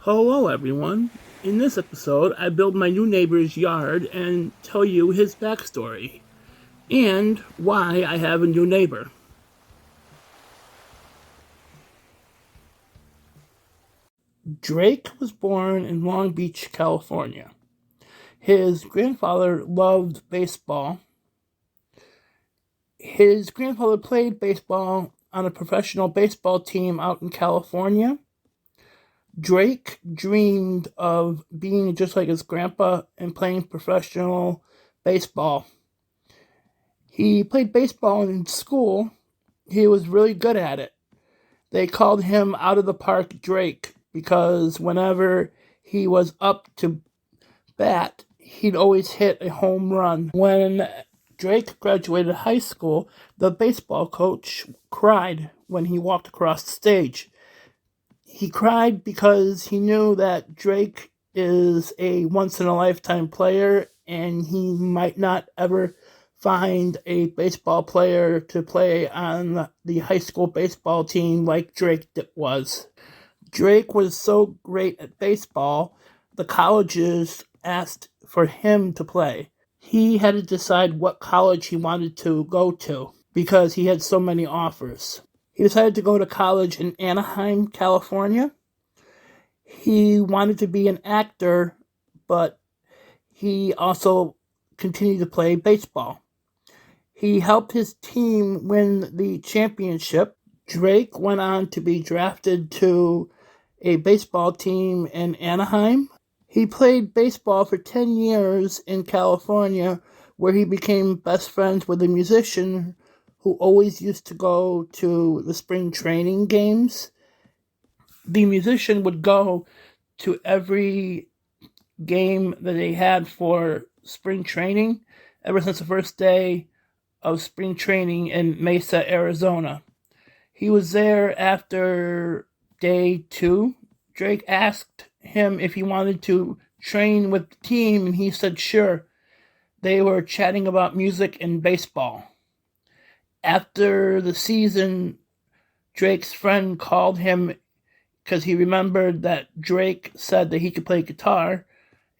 Hello, everyone. In this episode, I build my new neighbor's yard and tell you his backstory and why I have a new neighbor. Drake was born in Long Beach, California. His grandfather loved baseball. His grandfather played baseball on a professional baseball team out in California. Drake dreamed of being just like his grandpa and playing professional baseball. He played baseball in school. He was really good at it. They called him out of the park Drake because whenever he was up to bat, he'd always hit a home run. When Drake graduated high school, the baseball coach cried when he walked across the stage. He cried because he knew that Drake is a once-in-a-lifetime player and he might not ever find a baseball player to play on the high school baseball team like Drake was. Drake was so great at baseball, the colleges asked for him to play. He had to decide what college he wanted to go to because he had so many offers. He decided to go to college in Anaheim, California. He wanted to be an actor, but he also continued to play baseball. He helped his team win the championship. Drake went on to be drafted to a baseball team in Anaheim. He played baseball for 10 years in California, where he became best friends with a musician who always used to go to the spring training games. The musician would go to every game that they had for spring training ever since the first day of spring training in Mesa, Arizona. He was there after day 2. Drake asked him if he wanted to train with the team, and he said sure. They were chatting about music and baseball. After the season, Drake's friend called him because he remembered that Drake said that he could play guitar,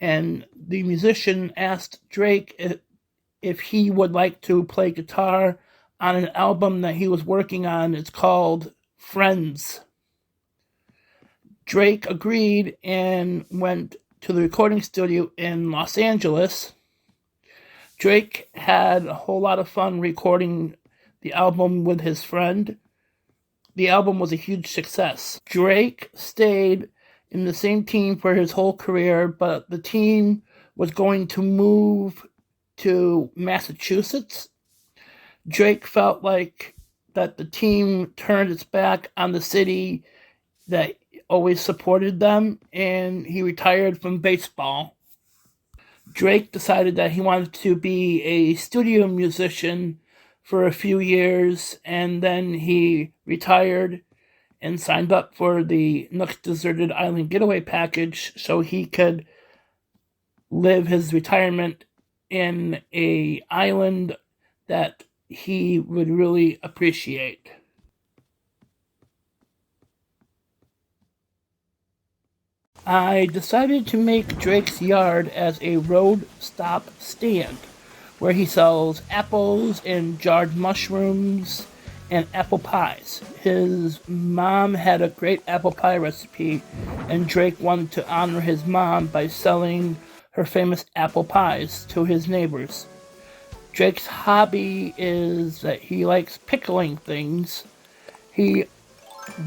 and the musician asked Drake if he would like to play guitar on an album that he was working on. It's called Friends. Drake agreed and went to the recording studio in Los Angeles. Drake had a whole lot of fun recording the album with his friend. The album was a huge success. Drake stayed in the same team for his whole career, but the team was going to move to Massachusetts. Drake felt like that the team turned its back on the city that always supported them, and he retired from baseball. Drake decided that he wanted to be a studio musician for a few years, and then he retired and signed up for the Nook's Deserted Island Getaway Package so he could live his retirement in an island that he would really appreciate. I decided to make Drake's yard as a road stop stand where he sells apples and jarred mushrooms and apple pies. His mom had a great apple pie recipe, and Drake wanted to honor his mom by selling her famous apple pies to his neighbors. Drake's hobby is that he likes pickling things. He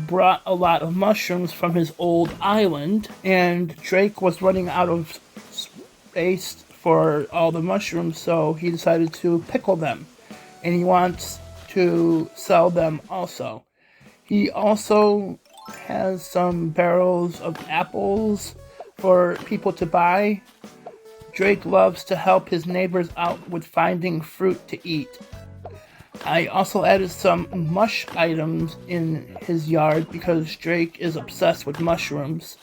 brought a lot of mushrooms from his old island, and Drake was running out of space for all the mushrooms, so he decided to pickle them, and he wants to sell them also. He also has some barrels of apples for people to buy. Drake loves to help his neighbors out with finding fruit to eat. I also added some mush items in his yard because Drake is obsessed with mushrooms.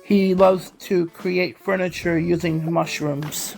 He loves to create furniture using mushrooms.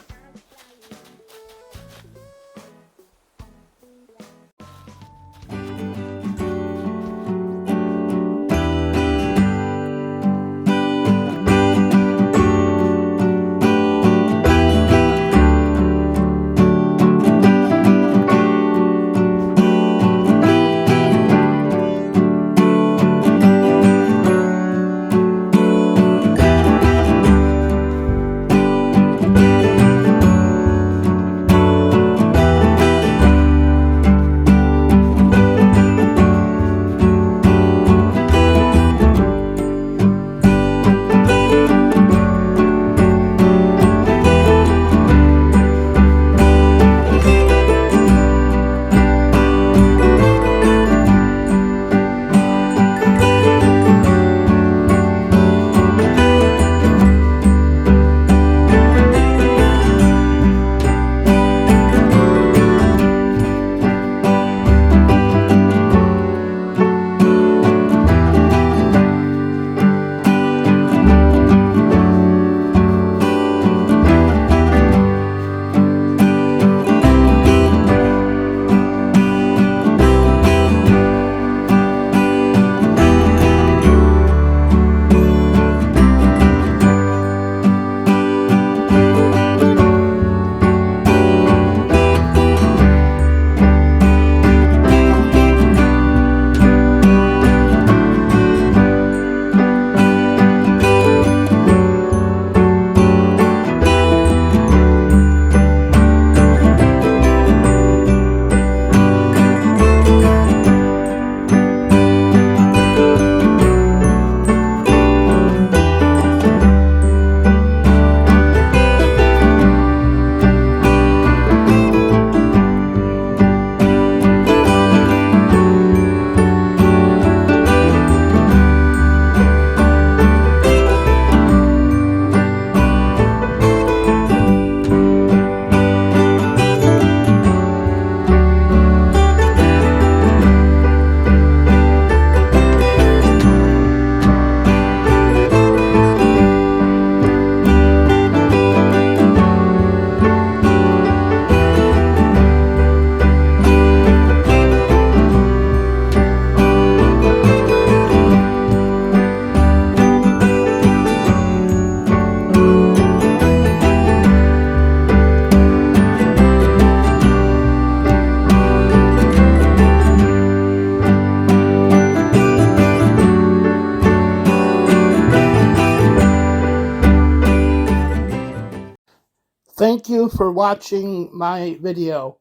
for watching my video.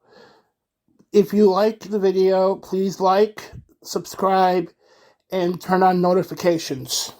If you like the video, please like, subscribe, and turn on notifications.